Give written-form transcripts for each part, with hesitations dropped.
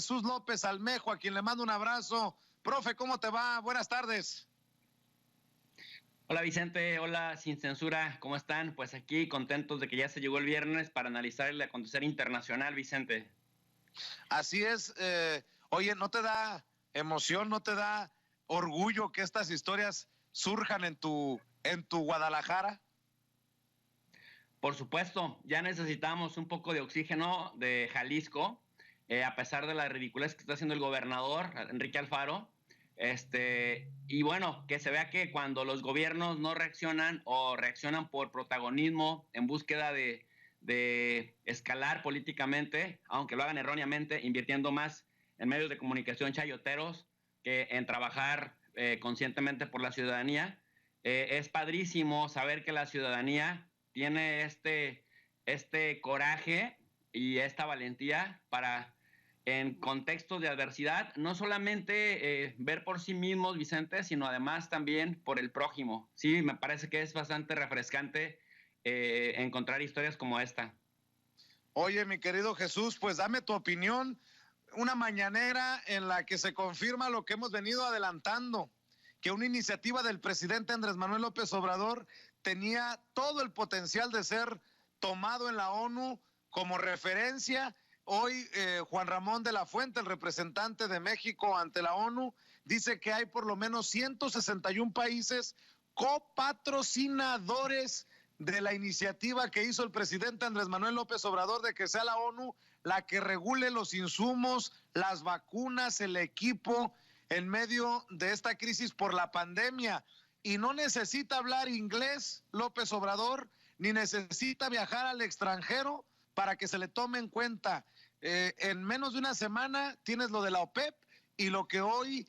Jesús López Almejo, a quien le mando un abrazo. Profe, ¿cómo te va? Buenas tardes. Hola Vicente, hola Sin Censura, ¿cómo están? Pues aquí contentos de que ya se llegó el viernes para analizar el acontecer internacional, Vicente. Así es. Oye, ¿no te da emoción, no te da orgullo que estas historias surjan en tu Guadalajara? Por supuesto, ya necesitamos un poco de oxígeno de Jalisco, a pesar de la ridiculez que está haciendo el gobernador, Enrique Alfaro. Y bueno, que se vea que cuando los gobiernos no reaccionan o reaccionan por protagonismo en búsqueda de escalar políticamente, aunque lo hagan erróneamente, invirtiendo más en medios de comunicación chayoteros que en trabajar conscientemente por la ciudadanía. Es padrísimo saber que la ciudadanía tiene este coraje y esta valentía para, en contextos de adversidad, no solamente ver por sí mismos, Vicente, sino además también por el prójimo. Sí, me parece que es bastante refrescante encontrar historias como esta. Oye, mi querido Jesús, pues dame tu opinión. Una mañanera en la que se confirma lo que hemos venido adelantando, que una iniciativa del presidente Andrés Manuel López Obrador tenía todo el potencial de ser tomado en la ONU como referencia. Hoy Juan Ramón de la Fuente, el representante de México ante la ONU, dice que hay por lo menos 161 países copatrocinadores de la iniciativa que hizo el presidente Andrés Manuel López Obrador de que sea la ONU la que regule los insumos, las vacunas, el equipo en medio de esta crisis por la pandemia. Y no necesita hablar inglés López Obrador, ni necesita viajar al extranjero para que se le tome en cuenta. En menos de una semana tienes lo de la OPEP y lo que hoy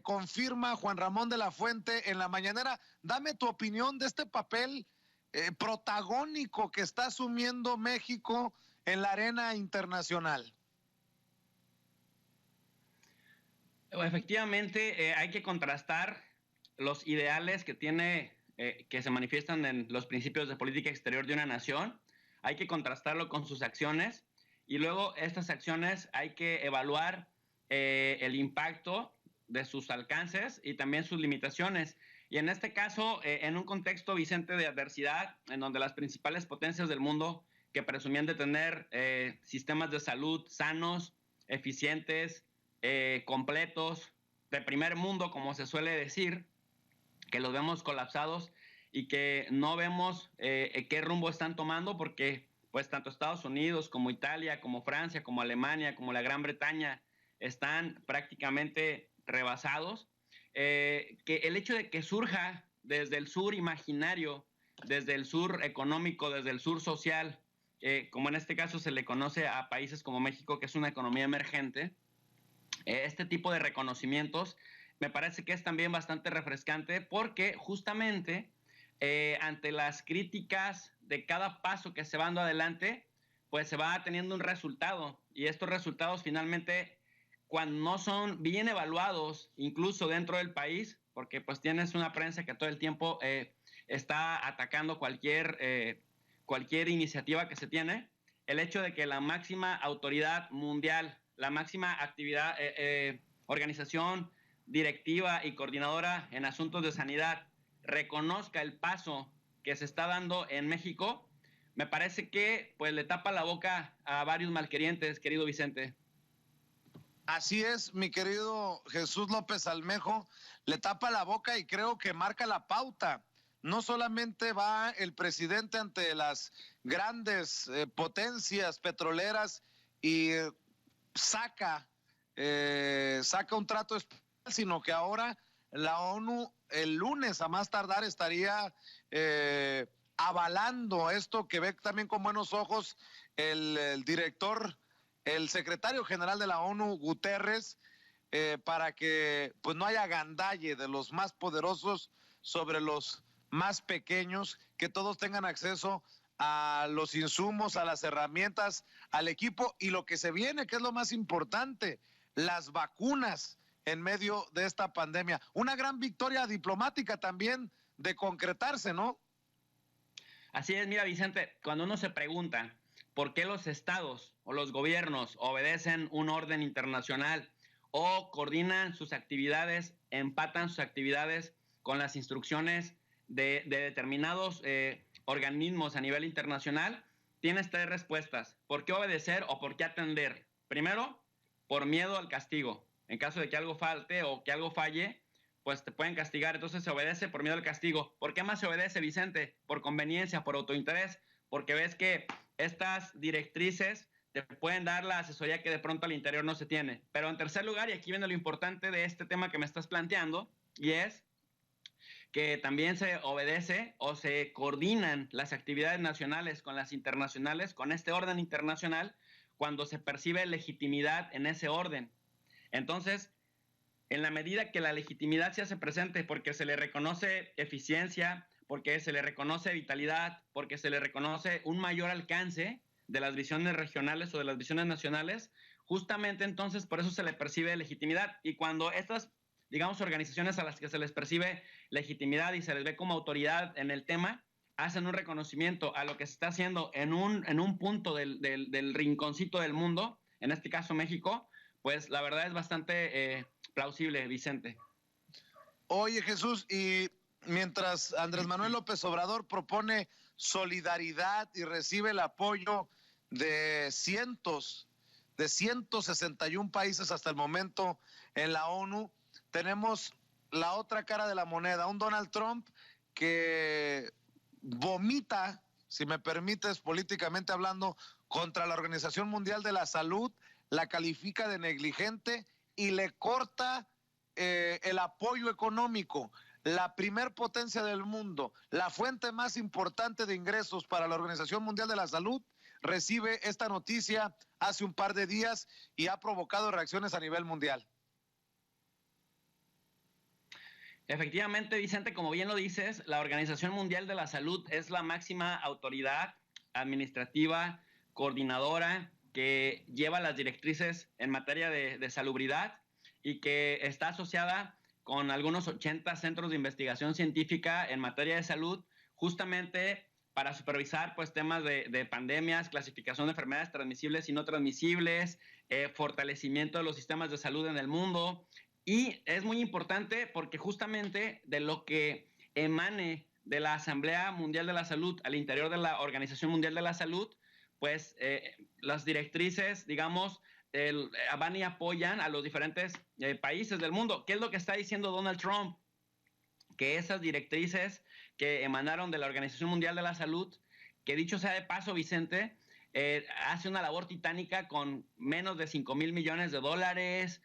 confirma Juan Ramón de la Fuente en la mañanera. Dame tu opinión de este papel protagónico que está asumiendo México en la arena internacional. Efectivamente, hay que contrastar los ideales que tiene, que se manifiestan en los principios de política exterior de una nación. Hay que contrastarlo con sus acciones y luego estas acciones hay que evaluar el impacto de sus alcances y también sus limitaciones. Y en este caso, en un contexto, Vicente, de adversidad, en donde las principales potencias del mundo que presumían de tener sistemas de salud sanos, eficientes, completos, de primer mundo, como se suele decir, que los vemos colapsados y que no vemos qué rumbo están tomando, porque pues tanto Estados Unidos como Italia, como Francia, como Alemania, como la Gran Bretaña están prácticamente rebasados. Que el hecho de que surja desde el sur imaginario, desde el sur económico, desde el sur social, como en este caso se le conoce a países como México, que es una economía emergente, este tipo de reconocimientos me parece que es también bastante refrescante porque justamente ante las críticas de cada paso que se va dando adelante, pues se va teniendo un resultado y estos resultados finalmente, cuando no son bien evaluados, incluso dentro del país, porque pues tienes una prensa que todo el tiempo está atacando cualquier iniciativa que se tiene, el hecho de que la máxima autoridad mundial, la máxima actividad, organización directiva y coordinadora en asuntos de sanidad reconozca el paso que se está dando en México, me parece que pues le tapa la boca a varios malquerientes, querido Vicente. Así es, mi querido Jesús López Almejo, le tapa la boca y creo que marca la pauta. No solamente va el presidente ante las grandes potencias petroleras y saca un trato especial, sino que ahora la ONU el lunes a más tardar estaría avalando esto que ve también con buenos ojos el director, el secretario general de la ONU, Guterres, para que pues no haya gandalle de los más poderosos sobre los más pequeños, que todos tengan acceso a los insumos, a las herramientas, al equipo y lo que se viene, que es lo más importante, las vacunas en medio de esta pandemia. Una gran victoria diplomática también de concretarse, ¿no? Así es, mira Vicente, cuando uno se pregunta por qué los estados o los gobiernos obedecen un orden internacional o coordinan sus actividades, empatan sus actividades con las instrucciones de determinados organismos a nivel internacional, tienes tres respuestas. ¿Por qué obedecer o por qué atender? Primero, por miedo al castigo. En caso de que algo falte o que algo falle, pues te pueden castigar. Entonces se obedece por miedo al castigo. ¿Por qué más se obedece, Vicente? Por conveniencia, por autointerés, porque ves que estas directrices te pueden dar la asesoría que de pronto al interior no se tiene. Pero en tercer lugar, y aquí viene lo importante de este tema que me estás planteando, y es que también se obedece o se coordinan las actividades nacionales con las internacionales, con este orden internacional, cuando se percibe legitimidad en ese orden. Entonces, en la medida que la legitimidad se hace presente porque se le reconoce eficiencia, porque se le reconoce vitalidad, porque se le reconoce un mayor alcance de las visiones regionales o de las visiones nacionales, justamente entonces por eso se le percibe legitimidad. Y cuando estas, digamos, organizaciones a las que se les percibe legitimidad y se les ve como autoridad en el tema, hacen un reconocimiento a lo que se está haciendo en un punto del rinconcito del mundo, en este caso México, pues la verdad es bastante plausible, Vicente. Oye, Jesús, y mientras Andrés Manuel López Obrador propone solidaridad y recibe el apoyo de de 161 países hasta el momento en la ONU, tenemos la otra cara de la moneda, un Donald Trump que vomita, si me permites, políticamente hablando, contra la Organización Mundial de la Salud, la califica de negligente y le corta el apoyo económico. La primer potencia del mundo, la fuente más importante de ingresos para la Organización Mundial de la Salud, recibe esta noticia hace un par de días y ha provocado reacciones a nivel mundial. Efectivamente, Vicente, como bien lo dices, la Organización Mundial de la Salud es la máxima autoridad administrativa, coordinadora, que lleva las directrices en materia de salubridad y que está asociada con algunos 80 centros de investigación científica en materia de salud, justamente para supervisar pues, temas de pandemias, clasificación de enfermedades transmisibles y no transmisibles, fortalecimiento de los sistemas de salud en el mundo. Y es muy importante porque justamente de lo que emane de la Asamblea Mundial de la Salud al interior de la Organización Mundial de la Salud, pues las directrices, digamos, van y apoyan a los diferentes países del mundo. ¿Qué es lo que está diciendo Donald Trump? Que esas directrices que emanaron de la Organización Mundial de la Salud, que dicho sea de paso, Vicente, hace una labor titánica con menos de 5,000 millones de dólares,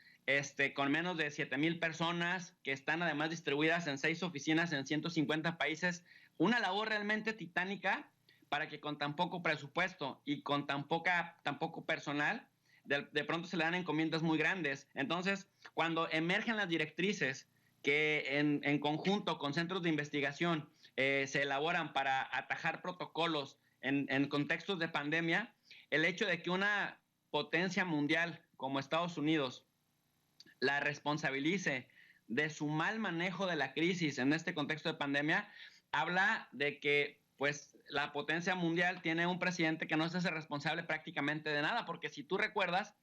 con menos de 7,000 personas que están además distribuidas en 6 oficinas en 150 países. Una labor realmente titánica para que con tan poco presupuesto y con tan poco personal, de pronto se le dan encomiendas muy grandes. Entonces, cuando emergen las directrices que en conjunto con centros de investigación se elaboran para atajar protocolos en contextos de pandemia, el hecho de que una potencia mundial como Estados Unidos la responsabilice de su mal manejo de la crisis en este contexto de pandemia, habla de que pues la potencia mundial tiene un presidente que no se hace responsable prácticamente de nada, porque si tú recuerdas,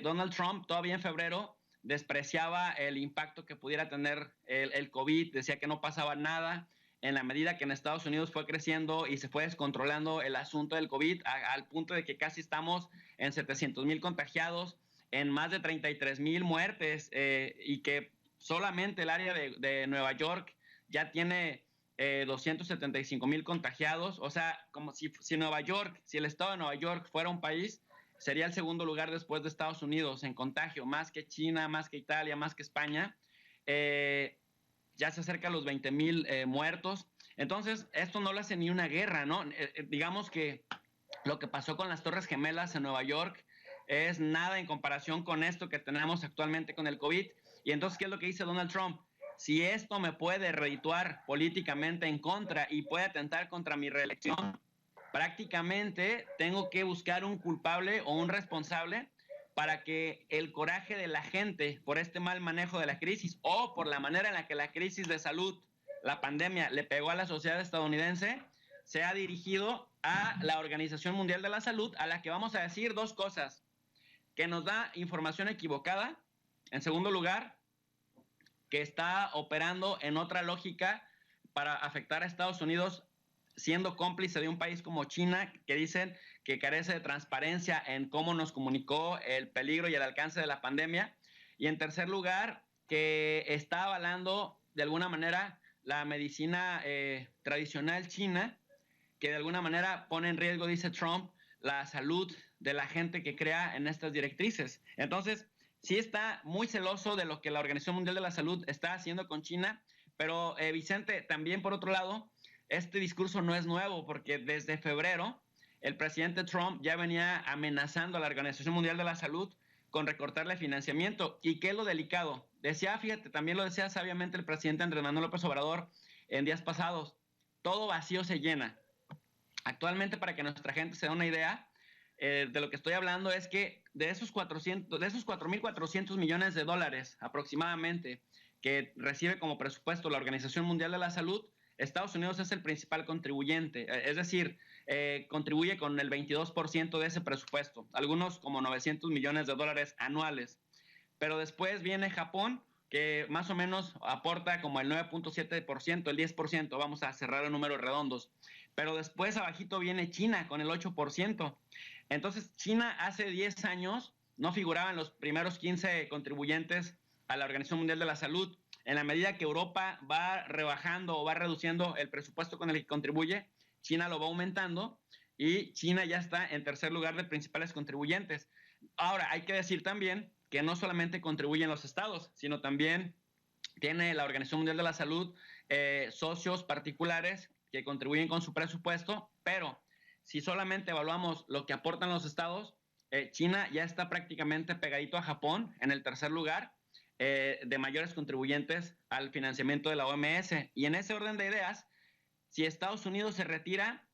Donald Trump todavía en febrero despreciaba el impacto que pudiera tener el COVID, decía que no pasaba nada. En la medida que en Estados Unidos fue creciendo y se fue descontrolando el asunto del COVID al punto de que casi estamos en 700,000 contagiados, en más de 33,000 muertes y que solamente el área de Nueva York ya tiene 275,000 contagiados. O sea, como si Nueva York, si el estado de Nueva York fuera un país, sería el segundo lugar después de Estados Unidos en contagio, más que China, más que Italia, más que España. Ya se acerca a los 20,000 muertos. Entonces, esto no lo hace ni una guerra, ¿no? Digamos que lo que pasó con las Torres Gemelas en Nueva York es nada en comparación con esto que tenemos actualmente con el COVID. Y entonces, ¿qué es lo que dice Donald Trump? Si esto me puede redituar políticamente en contra y puede atentar contra mi reelección, prácticamente tengo que buscar un culpable o un responsable para que el coraje de la gente por este mal manejo de la crisis o por la manera en la que la crisis de salud, la pandemia, le pegó a la sociedad estadounidense, se ha dirigido a la Organización Mundial de la Salud, a la que vamos a decir dos cosas: que nos da información equivocada, en segundo lugar, que está operando en otra lógica para afectar a Estados Unidos, siendo cómplice de un país como China, que dicen que carece de transparencia en cómo nos comunicó el peligro y el alcance de la pandemia. Y en tercer lugar, que está avalando de alguna manera la medicina tradicional china, que de alguna manera pone en riesgo, dice Trump, la salud de la gente que crea en estas directrices. Entonces, sí está muy celoso de lo que la Organización Mundial de la Salud está haciendo con China, pero Vicente, también por otro lado, este discurso no es nuevo, porque desde febrero el presidente Trump ya venía amenazando a la Organización Mundial de la Salud con recortarle financiamiento. ¿Y qué es lo delicado? Decía, fíjate, también lo decía sabiamente el presidente Andrés Manuel López Obrador en días pasados: todo vacío se llena. Actualmente, para que nuestra gente se dé una idea de lo que estoy hablando, es que de esos 4.400 millones de dólares aproximadamente que recibe como presupuesto la Organización Mundial de la Salud, Estados Unidos es el principal contribuyente, es decir, contribuye con el 22% de ese presupuesto, algunos como 900 millones de dólares anuales. Pero después viene Japón, que más o menos aporta como el 9.7%, el 10%, vamos a cerrar en números redondos. Pero después abajito viene China con el 8%. Entonces, China hace 10 años no figuraba en los primeros 15 contribuyentes a la Organización Mundial de la Salud. En la medida que Europa va rebajando o va reduciendo el presupuesto con el que contribuye, China lo va aumentando y China ya está en tercer lugar de principales contribuyentes. Ahora, hay que decir también que no solamente contribuyen los estados, sino también tiene la Organización Mundial de la Salud socios particulares que contribuyen con su presupuesto, pero si solamente evaluamos lo que aportan los estados, China ya está prácticamente pegadito a Japón en el tercer lugar de mayores contribuyentes al financiamiento de la OMS. Y en ese orden de ideas, si Estados Unidos se retira,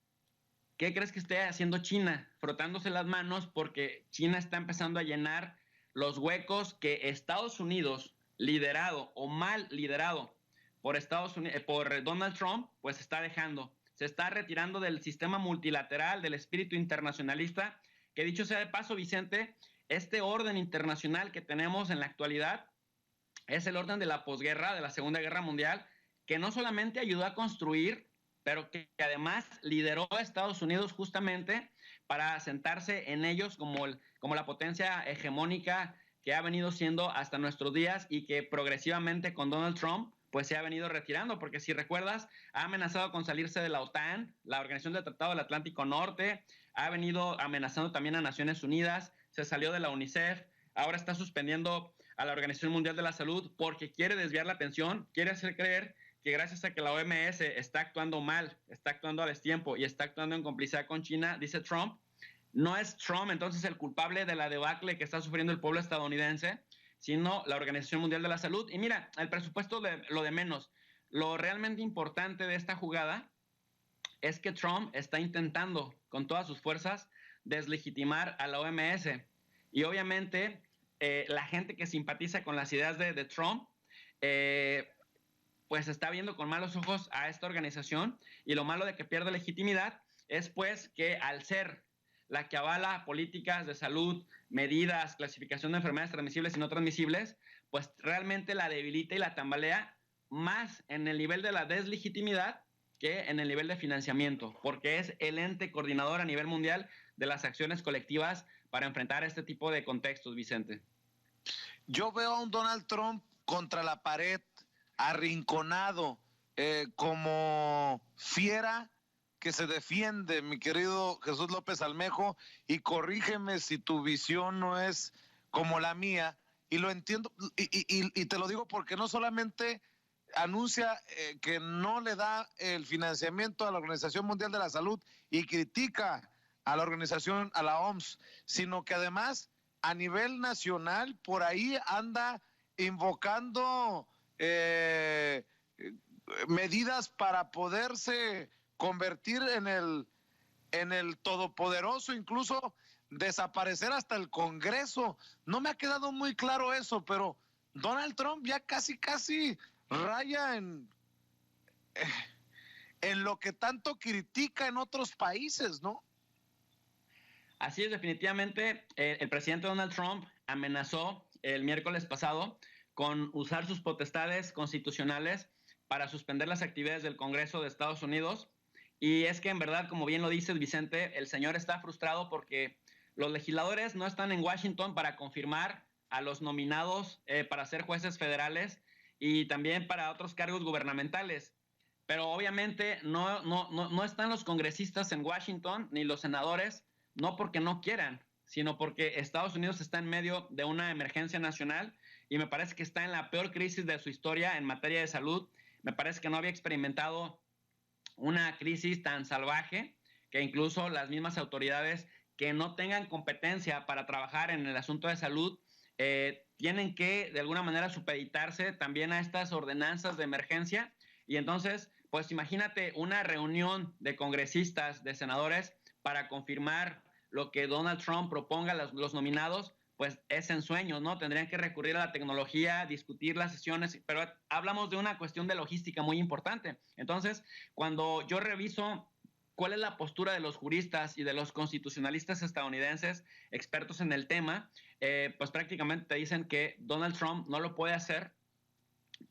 ¿qué crees que esté haciendo China? Frotándose las manos, porque China está empezando a llenar los huecos que Estados Unidos, liderado o mal liderado por Donald Trump, pues está dejando. Se está retirando del sistema multilateral, del espíritu internacionalista, que dicho sea de paso, Vicente, este orden internacional que tenemos en la actualidad es el orden de la posguerra, de la Segunda Guerra Mundial, que no solamente ayudó a construir, pero que además lideró a Estados Unidos justamente para sentarse en ellos como la potencia hegemónica que ha venido siendo hasta nuestros días, y que progresivamente con Donald Trump pues se ha venido retirando, porque si recuerdas, ha amenazado con salirse de la OTAN, la Organización del Tratado del Atlántico Norte, ha venido amenazando también a Naciones Unidas, se salió de la UNICEF, ahora está suspendiendo a la Organización Mundial de la Salud porque quiere desviar la atención, quiere hacer creer que gracias a que la OMS está actuando mal, está actuando a destiempo y está actuando en complicidad con China, dice Trump, no es Trump entonces el culpable de la debacle que está sufriendo el pueblo estadounidense, sino la Organización Mundial de la Salud. Y mira, el presupuesto lo de menos. Lo realmente importante de esta jugada es que Trump está intentando con todas sus fuerzas deslegitimar a la OMS. Y obviamente la gente que simpatiza con las ideas de Trump, pues está viendo con malos ojos a esta organización, y lo malo de que pierde legitimidad es pues que al ser la que avala políticas de salud, medidas, clasificación de enfermedades transmisibles y no transmisibles, pues realmente la debilita y la tambalea más en el nivel de la deslegitimidad que en el nivel de financiamiento, porque es el ente coordinador a nivel mundial de las acciones colectivas para enfrentar este tipo de contextos, Vicente. Yo veo a un Donald Trump contra la pared, arrinconado, como fiera que se defiende, mi querido Jesús López Almejo, y corrígeme si tu visión no es como la mía, y lo entiendo, y te lo digo porque no solamente anuncia que no le da el financiamiento a la Organización Mundial de la Salud y critica a la organización, a la OMS, sino que además a nivel nacional por ahí anda invocando medidas para poderse convertir en el todopoderoso, incluso desaparecer hasta el Congreso. No me ha quedado muy claro eso, pero Donald Trump ya casi raya en en lo que tanto critica en otros países, ¿no? Así es, definitivamente, el presidente Donald Trump amenazó el miércoles pasado con usar sus potestades constitucionales para suspender las actividades del Congreso de Estados Unidos. Y es que en verdad, como bien lo dices, Vicente, el señor está frustrado porque los legisladores no están en Washington para confirmar a los nominados para ser jueces federales y también para otros cargos gubernamentales. Pero obviamente no están los congresistas en Washington ni los senadores, no porque no quieran, sino porque Estados Unidos está en medio de una emergencia nacional y me parece que está en la peor crisis de su historia en materia de salud. Me parece que no había experimentado una crisis tan salvaje que incluso las mismas autoridades que no tengan competencia para trabajar en el asunto de salud tienen que de alguna manera supeditarse también a estas ordenanzas de emergencia. Y entonces, pues imagínate una reunión de congresistas, de senadores, para confirmar lo que Donald Trump proponga los nominados, pues es ensueño, ¿no? Tendrían que recurrir a la tecnología, discutir las sesiones, pero hablamos de una cuestión de logística muy importante. Entonces, cuando yo reviso cuál es la postura de los juristas y de los constitucionalistas estadounidenses, expertos en el tema, pues prácticamente te dicen que Donald Trump no lo puede hacer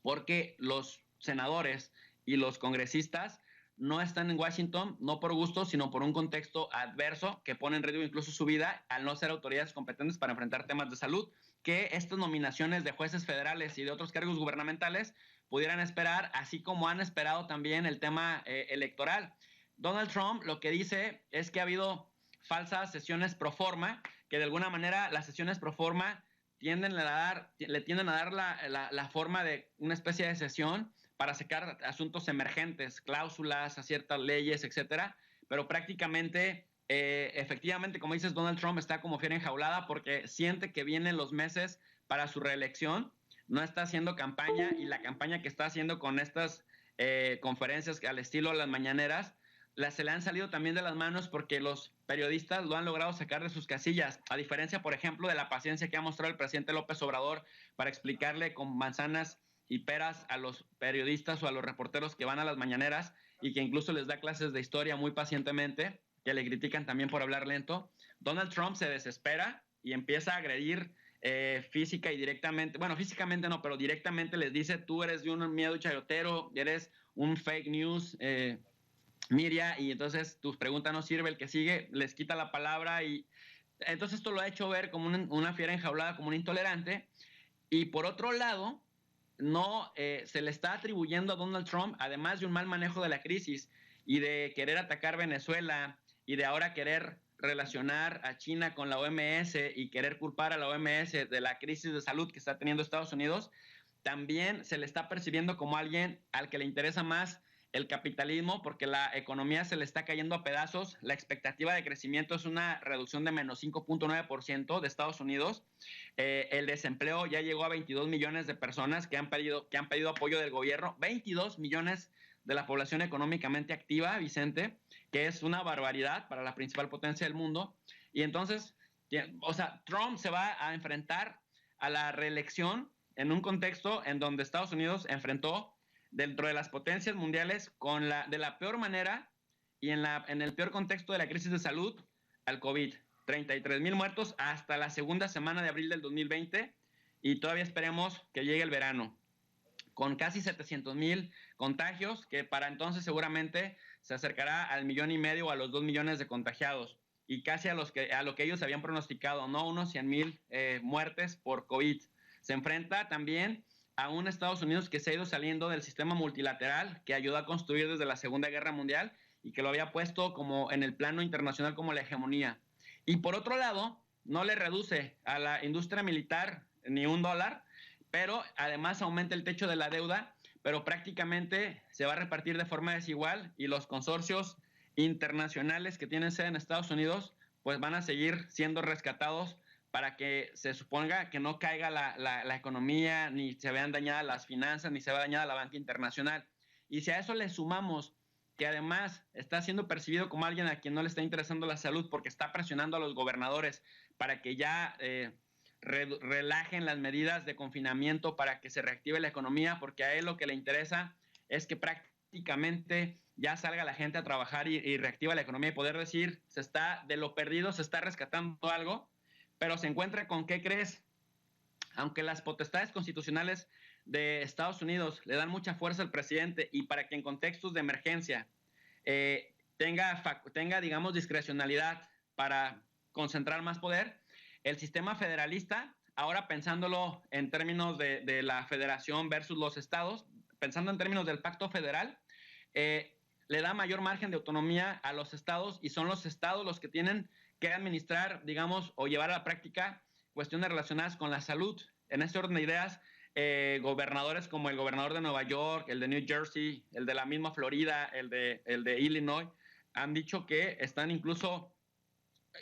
porque los senadores y los congresistas no están en Washington, no por gusto, sino por un contexto adverso que pone en riesgo incluso su vida al no ser autoridades competentes para enfrentar temas de salud, que estas nominaciones de jueces federales y de otros cargos gubernamentales pudieran esperar, así como han esperado también el tema electoral. Donald Trump lo que dice es que ha habido falsas sesiones pro forma, que de alguna manera las sesiones pro forma le tienden a dar la forma de una especie de sesión para sacar asuntos emergentes, cláusulas a ciertas leyes, etcétera, pero prácticamente, efectivamente, como dices, Donald Trump está como fiera enjaulada porque siente que vienen los meses para su reelección, no está haciendo campaña y la campaña que está haciendo con estas conferencias al estilo de las mañaneras, se le han salido también de las manos porque los periodistas lo han logrado sacar de sus casillas, a diferencia, por ejemplo, de la paciencia que ha mostrado el presidente López Obrador para explicarle con manzanas y peras a los periodistas o a los reporteros que van a las mañaneras y que incluso les da clases de historia muy pacientemente, que le critican también por hablar lento. Donald Trump se desespera y empieza a agredir física y directamente, bueno, físicamente no, pero directamente les dice, tú eres de un miedo chayotero, eres un fake news, Miria, y entonces tus preguntas no sirve, el que sigue les quita la palabra y entonces esto lo ha hecho ver como una fiera enjaulada, como un intolerante. Y por otro lado, no se le está atribuyendo a Donald Trump, además de un mal manejo de la crisis y de querer atacar Venezuela y de ahora querer relacionar a China con la OMS y querer culpar a la OMS de la crisis de salud que está teniendo Estados Unidos, también se le está percibiendo como alguien al que le interesa más el capitalismo porque la economía se le está cayendo a pedazos. La expectativa de crecimiento es una reducción de menos 5.9% de Estados Unidos. El desempleo ya llegó a 22 millones de personas que han pedido apoyo del gobierno. 22 millones de la población económicamente activa, Vicente, que es una barbaridad para la principal potencia del mundo. Y entonces, o sea, Trump se va a enfrentar a la reelección en un contexto en donde Estados Unidos enfrentó dentro de las potencias mundiales de la peor manera y en el peor contexto de la crisis de salud al COVID. 33,000 muertos hasta la segunda semana de abril del 2020 y todavía esperemos que llegue el verano con casi 700,000 contagios, que para entonces seguramente se acercará al 1,500,000 o a los 2 millones de contagiados y casi a lo que ellos habían pronosticado, ¿no? Unos 100,000 muertes por COVID. Se enfrenta también a un Estados Unidos que se ha ido saliendo del sistema multilateral que ayudó a construir desde la Segunda Guerra Mundial y que lo había puesto como en el plano internacional como la hegemonía. Y por otro lado, no le reduce a la industria militar ni un dólar, pero además aumenta el techo de la deuda, pero prácticamente se va a repartir de forma desigual y los consorcios internacionales que tienen sede en Estados Unidos pues van a seguir siendo rescatados para que se suponga que no caiga la economía, ni se vean dañadas las finanzas, ni se vea dañada la banca internacional. Y si a eso le sumamos que además está siendo percibido como alguien a quien no le está interesando la salud porque está presionando a los gobernadores para que ya relajen las medidas de confinamiento para que se reactive la economía, porque a él lo que le interesa es que prácticamente drásticamente ya salga la gente a trabajar y reactiva la economía y poder decir, de lo perdido se está rescatando algo, pero se encuentra con, ¿qué crees? Aunque las potestades constitucionales de Estados Unidos le dan mucha fuerza al presidente y para que en contextos de emergencia tenga, digamos, discrecionalidad para concentrar más poder, el sistema federalista, ahora pensándolo en términos de la federación versus los estados, pensando en términos del pacto federal, le da mayor margen de autonomía a los estados y son los estados los que tienen que administrar, digamos, o llevar a la práctica cuestiones relacionadas con la salud. En ese orden de ideas, gobernadores como el gobernador de Nueva York, el de New Jersey, el de la misma Florida, el de Illinois, han dicho que están incluso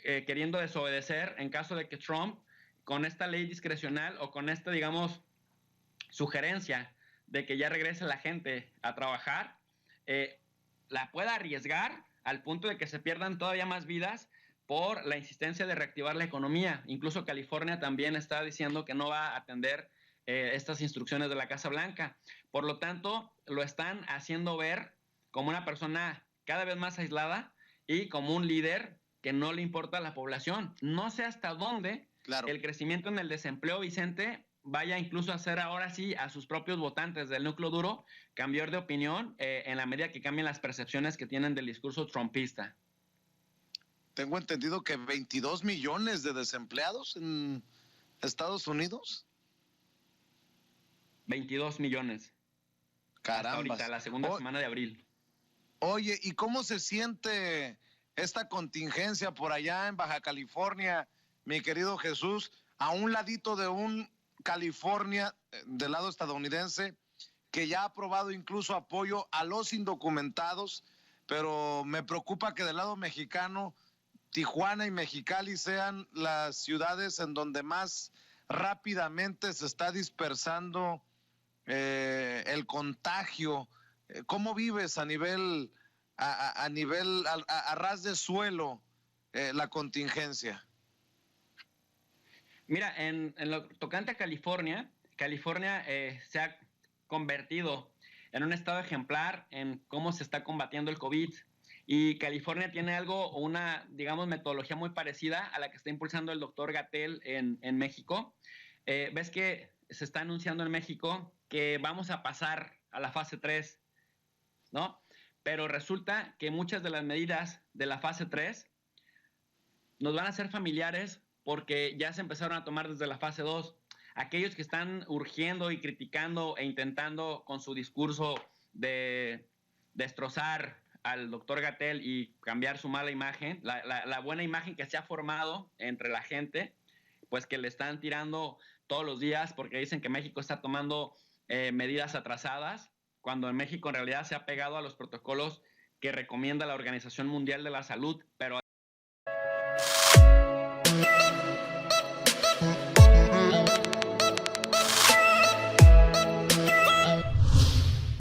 queriendo desobedecer en caso de que Trump, con esta ley discrecional o con esta, digamos, sugerencia de que ya regrese la gente a trabajar, la pueda arriesgar al punto de que se pierdan todavía más vidas por la insistencia de reactivar la economía. Incluso California también está diciendo que no va a atender estas instrucciones de la Casa Blanca. Por lo tanto, lo están haciendo ver como una persona cada vez más aislada y como un líder que no le importa a la población. No sé hasta dónde el crecimiento en el desempleo, Vicente, vaya incluso a hacer ahora sí a sus propios votantes del núcleo duro cambiar de opinión en la medida que cambien las percepciones que tienen del discurso trumpista. Tengo entendido que 22 millones de desempleados en Estados Unidos. 22 millones. Caramba. Hasta ahorita, la segunda semana de abril. Oye, ¿y cómo se siente esta contingencia por allá en Baja California, mi querido Jesús, a un ladito de un California del lado estadounidense que ya ha aprobado incluso apoyo a los indocumentados, pero me preocupa que del lado mexicano Tijuana y Mexicali sean las ciudades en donde más rápidamente se está dispersando el contagio? ¿Cómo vives a nivel, a ras de suelo la contingencia? Mira, en lo tocante a California se ha convertido en un estado ejemplar en cómo se está combatiendo el COVID. Y California tiene una, digamos, metodología muy parecida a la que está impulsando el doctor Gatell en México. Ves que se está anunciando en México que vamos a pasar a la fase 3, ¿no? Pero resulta que muchas de las medidas de la fase 3 nos van a ser familiares porque ya se empezaron a tomar desde la fase 2. Aquellos que están urgiendo y criticando e intentando con su discurso de destrozar al doctor Gatell y cambiar su mala imagen, la buena imagen que se ha formado entre la gente, pues que le están tirando todos los días porque dicen que México está tomando medidas atrasadas, cuando en México en realidad se ha pegado a los protocolos que recomienda la Organización Mundial de la Salud, pero